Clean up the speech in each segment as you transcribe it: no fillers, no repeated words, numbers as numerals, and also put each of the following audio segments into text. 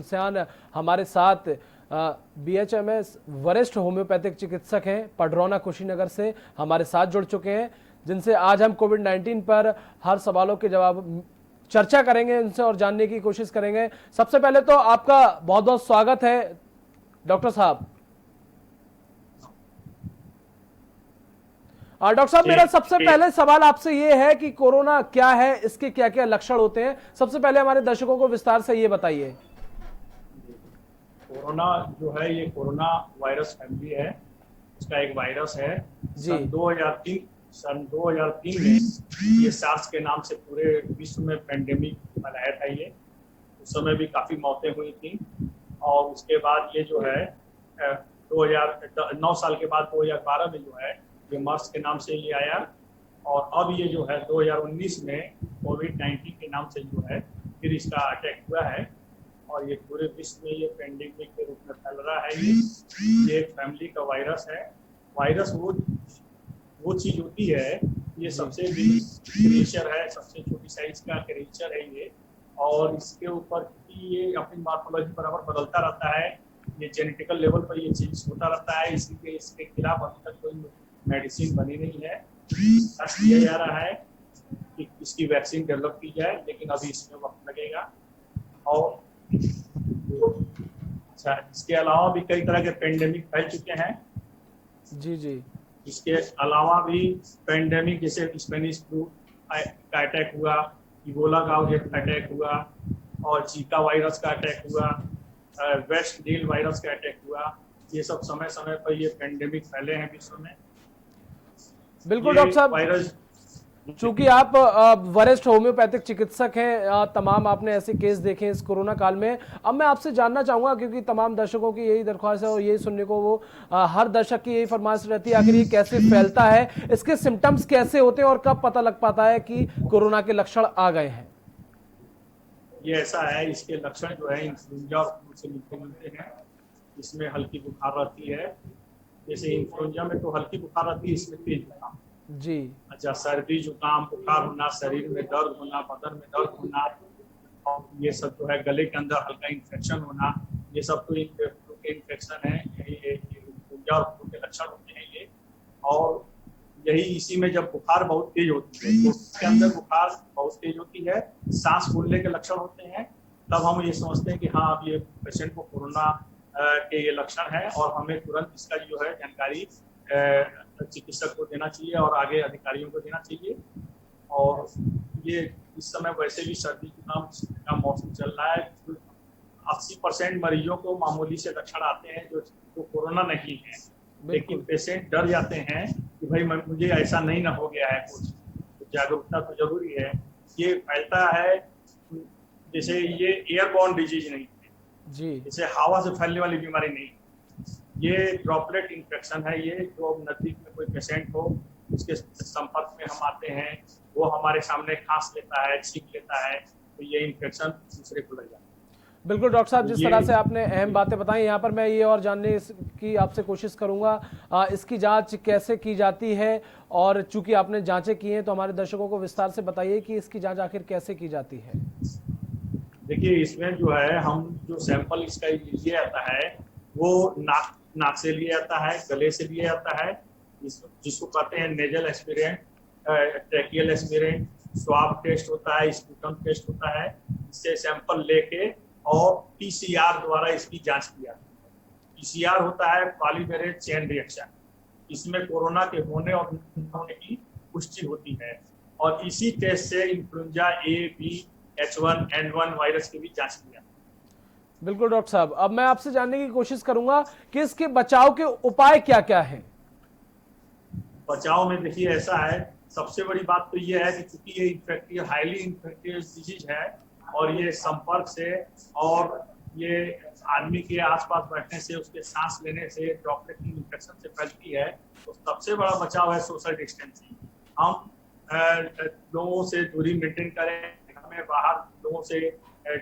सियान हमारे साथ बीएचएमएस वरिष्ठ होम्योपैथिक चिकित्सक हैं पडरौना कुशीनगर से हमारे साथ जुड़ चुके हैं, जिनसे आज हम कोविड-19 पर हर सवालों के जवाब चर्चा करेंगे उनसे और जानने की कोशिश करेंगे। सबसे पहले तो आपका बहुत बहुत स्वागत है डॉक्टर साहब। डॉक्टर साहब, मेरा सबसे पहले सवाल आपसे ये है कि कोरोना क्या है, इसके क्या क्या लक्षण होते हैं। सबसे पहले हमारे दर्शकों को विस्तार से ये बताइए। कोरोना जो है ये कोरोना वायरस फैमिली है। इसका एक वायरस है। जी। सन 2003 में ये सार्स के नाम से पूरे विश्व में पेंडेमिक फैलाया था। ये उस समय भी काफी मौतें हुई थी और उसके बाद ये जो है 2009 साल के बाद 2012 में जो है ये मर्स के नाम से ये आया और अब ये जो है 2019 में कोविड-19 के नाम से जो है फिर इसका अटैक हुआ है और ये पूरे विश्व में ये पेंडेमिक के रूप में फैल रहा है। ये एक फैमिली का वायरस है। वायरस वो चीज होती है, ये सबसे क्रिएचर है, सबसे छोटी साइज का क्रिएचर है ये, और इसके ऊपर ये अपनी मॉर्फोलॉजी बराबर बदलता रहता है। ये जेनेटिकल लेवल पर ये चेंज होता रहता है, इसलिए इसके खिलाफ अभी तक कोई मेडिसिन बनी नहीं है। टेस्ट किया जा रहा है कि इसकी वैक्सीन डेवलप की जाए, लेकिन अभी इसमें वक्त लगेगा। और अच्छा, इसके अलावा भी कई तरह के पेंडेमिक फैल चुके हैं। जी जी। इसके अलावा भी पेंडेमिक जैसे स्पेनिश फ्लू का अटैक हुआ, इबोला का अटैक हुआ और जीका वायरस का अटैक हुआ, वेस्ट नील वायरस का अटैक हुआ। ये सब समय समय पर ये पेंडेमिक फैले हैं विश्व में। बिल्कुल डॉक्टर साहब, चूंकि आप वरिष्ठ होम्योपैथिक चिकित्सक हैं, तमाम आपने ऐसे केस देखे हैं इस कोरोना काल में। अब मैं आपसे जानना चाहूंगा, क्योंकि तमाम दर्शकों की यही दरख्वास्त है और यही सुनने को वो हर दर्शक की यही फरमाइश रहती है, आखिर ये कैसे फैलता है, इसके सिम्टम्स कैसे होते हैं और कब पता लग पाता है कि कोरोना के लक्षण आ गए हैं। ये ऐसा है, इसके लक्षण जो है इन्फ्लुएंजा और फ्लू से मिलते हैं। इसमें हल्की बुखार रहती है, जैसे इन्फ्लुएंजा में तो हल्की बुखार रहती है, इसमें तेज बुखार जी। अच्छा, सर्दी जुकाम बुखार होना, शरीर में दर्द होना, बदन में दर्द होना, और ये सब जो है गले के अंदर हल्का इन्फेक्शन होना, ये सब तो इन्फेक्शन है। ये और फ्लू के लक्षण होते हैं ये। और यही इसी में जब बुखार बहुत तेज होती है तो उसके अंदर बुखार बहुत तेज होती है, सांस फूलने के लक्षण होते हैं, तब हम ये समझते हैं कि हाँ, अब ये पेशेंट को कोरोना के ये लक्षण है और हमें तुरंत इसका जो है जानकारी चिकित्सक को देना चाहिए और आगे अधिकारियों को देना चाहिए। और ये इस समय वैसे भी सर्दी जुकाम का मौसम चल रहा है। 80% मरीजों को मामूली से लक्षण आते हैं जो कोरोना नहीं है, लेकिन पेशेंट डर जाते हैं कि भाई मुझे ऐसा नहीं ना हो गया है कुछ। तो जागरूकता तो जरूरी है। ये फैलता है जैसे ये एयरबॉर्न डिजीज नहीं है जी, जैसे हवा से फैलने वाली बीमारी नहीं, ये ड्रॉपलेट इन्फेक्शन है। ये जो नजदीक में कोई पेशेंट हो उसके संपर्क में हम आते हैं, वो हमारे सामने खांस लेता है, छींक लेता है, तो ये इन्फेक्शन दूसरे को लग जाता है। बिल्कुल डॉक्टर साहब, जिस तरह से आपने अहम बातें बताई, यहाँ पर मैं ये और जानने की आपसे कोशिश करूंगा इसकी जांच कैसे की जाती है, और चूंकि आपने जांचें की हैं तो हमारे दर्शकों को विस्तार से बताइए कि इसकी जांच आखिर कैसे की जाती है। देखिए, इसमें जो है हम जो सैंपल इसका लिया जाता है वो नाक से लिया जाता है, गले से लिया जाता है, जिसको कहते हैं nasal aspirant, tracheal aspirant, swab test होता है, स्पूटम टेस्ट होता है। इससे सैंपल लेके और पीसीआर द्वारा इसकी जांच की जाती है। पीसीआर होता है पॉलीमेरेज चेन रिएक्शन, इसमें कोरोना के होने और नहीं होने की पुष्टि होती है और इसी टेस्ट से इन्फ्लुएंजा ए, बी, H1N1 वायरस की भी जांच की जाती है। बिल्कुल डॉक्टर साहब, अब मैं आपसे जानने की कोशिश करूंगा कि इसके बचाव के उपाय क्या क्या हैं। बचाव में देखिए ऐसा है, सबसे बड़ी बात तो ये है कि चूंकि ये हाईली इन्फेक्टियस डिजीज है और ये संपर्क से और ये आदमी के आसपास बैठने से, उसके सांस लेने से, ड्रॉपलेट इन्फेक्शन से फैलती है, तो सबसे बड़ा बचाव है सोशल डिस्टेंसिंग। हम लोगों से दूरी मेंटेन करें, हमें बाहर लोगों से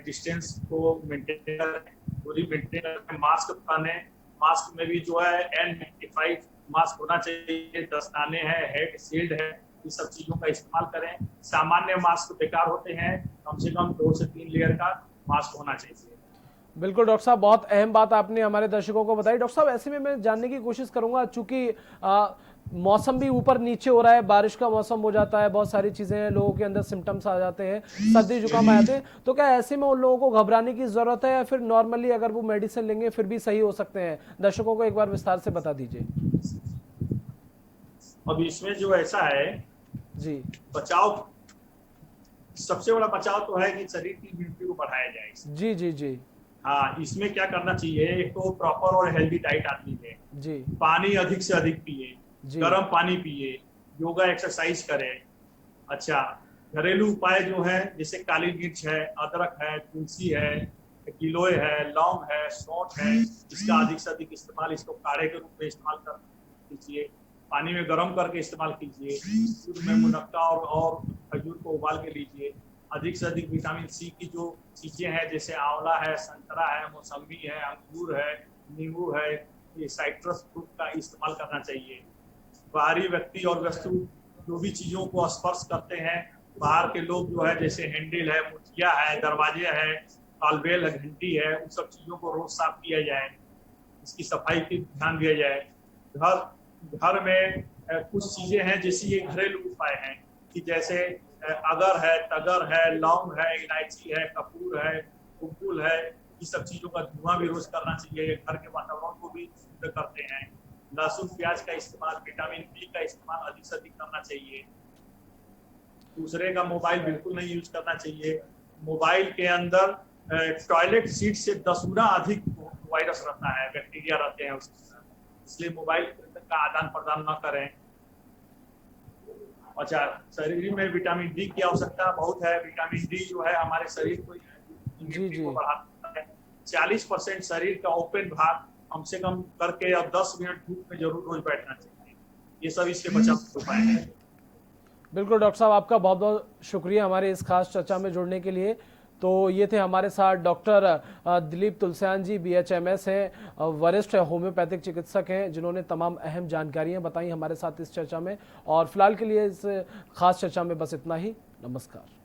डिस्टेंस को मेंटेन करें, दूरी मेंटेन करें, मास्क पहने, मास्क में भी जो है N95 मास्क होना चाहिए, दस्ताने हैं, हेड शील्ड है, ये सब चीजों का इस्तेमाल करें। सामान्य मास्क बेकार होते हैं, कम से कम 2 से 3 लेयर का मास्क होना चाहिए। बिल्कुल डॉक्टर साहब, बहुत अहम बात आपने हमारे दर्शकों को बताई। डॉक्टर साहब, ऐसे में मैं जानने की कोशिश करूंगा, चूंकि मौसम भी ऊपर नीचे हो रहा है, बारिश का मौसम हो जाता है, बहुत सारी चीजें हैं, लोगों के अंदर सिम्टम्स आ जाते हैं, सर्दी जुकाम आ जाते हैं, तो क्या ऐसे में उन लोगों को घबराने की जरूरत है या फिर नॉर्मली अगर वो मेडिसिन लेंगे फिर भी सही हो सकते हैं? दर्शकों को एक बार विस्तार से बता दीजिए। अब इसमें जो ऐसा है, जी बचाव, सबसे बड़ा बचाव तो है कि शरीर की इम्यूनिटी को बढ़ाया जाए। जी जी जी हाँ, इसमें क्या करना चाहिए, एक तो प्रॉपर और हेल्दी डाइट आदमी ले, जी पानी अधिक से अधिक पिए, जी गर्म पानी पिए, योगा एक्सरसाइज करें। अच्छा, घरेलू उपाय जो है जैसे काली मिर्च है, अदरक है, तुलसी है, गिलोय है, लौंग है, सौंठ है, इसका अधिक से अधिक इस्तेमाल, इसको काढ़े के रूप में इस्तेमाल कर कीजिए, पानी में गर्म करके इस्तेमाल कीजिए, दूध में मुनक्का और खजूर को उबाल के लीजिए। अधिक से अधिक विटामिन सी की जो चीजें हैं जैसे आंवला है, संतरा है, मौसम्बी है, अंगूर है, नींबू है, ये साइट्रस फ्रूट का इस्तेमाल करना चाहिए। बाहरी व्यक्ति और वस्तु जो भी चीजों को स्पर्श करते हैं, बाहर के लोग जो है जैसे हैंडल है, मुठिया है, दरवाजे है, तालबेल है, घंटी है, उन सब चीजों को रोज साफ किया जाए, इसकी सफाई की ध्यान दिया जाए। घर में कुछ चीजें हैं जैसे ये घरेलू उपाय हैं कि जैसे अगर है, तगर है, लौंग है, इलायची है, कपूर है, कुलकुल है, ये सब चीजों का धुआं भी रोज करना चाहिए, घर के वातावरण को भी शुद्ध करते हैं। लहसुन प्याज का इस्तेमाल, विटामिन बी का इस्तेमाल अधिक से अधिक करना चाहिए। दूसरे का मोबाइल बिल्कुल नहीं यूज करना चाहिए। मोबाइल के अंदर टॉयलेट सीट से 10 गुना अधिक वायरस रहता है, बैक्टीरिया रहते हैं उसके अंदर, इसलिए मोबाइल का आदान प्रदान न करें। अच्छा, शरीर में विटामिन डी की आवश्यकता बहुत है। विटामिन डी जो है हमारे शरीर को इम्यूनिटी को बढ़ाता है। 40% शरीर का ओपन भाग कम से कम करके और 10 मिनट धूप में जरूर रोज बैठना चाहिए। ये सब इसके बचाव के उपाय हैं। बिल्कुल डॉक्टर साहब, आपका बहुत बहुत शुक्रिया हमारे इस खास चर्चा में जुड़ने के लिए। तो ये थे हमारे साथ डॉक्टर दिलीप तुलसियान जी, BHMS हैं, वरिष्ठ होम्योपैथिक चिकित्सक हैं, जिन्होंने तमाम अहम जानकारियां बताई हमारे साथ इस चर्चा में। और फिलहाल के लिए इस खास चर्चा में बस इतना ही। नमस्कार।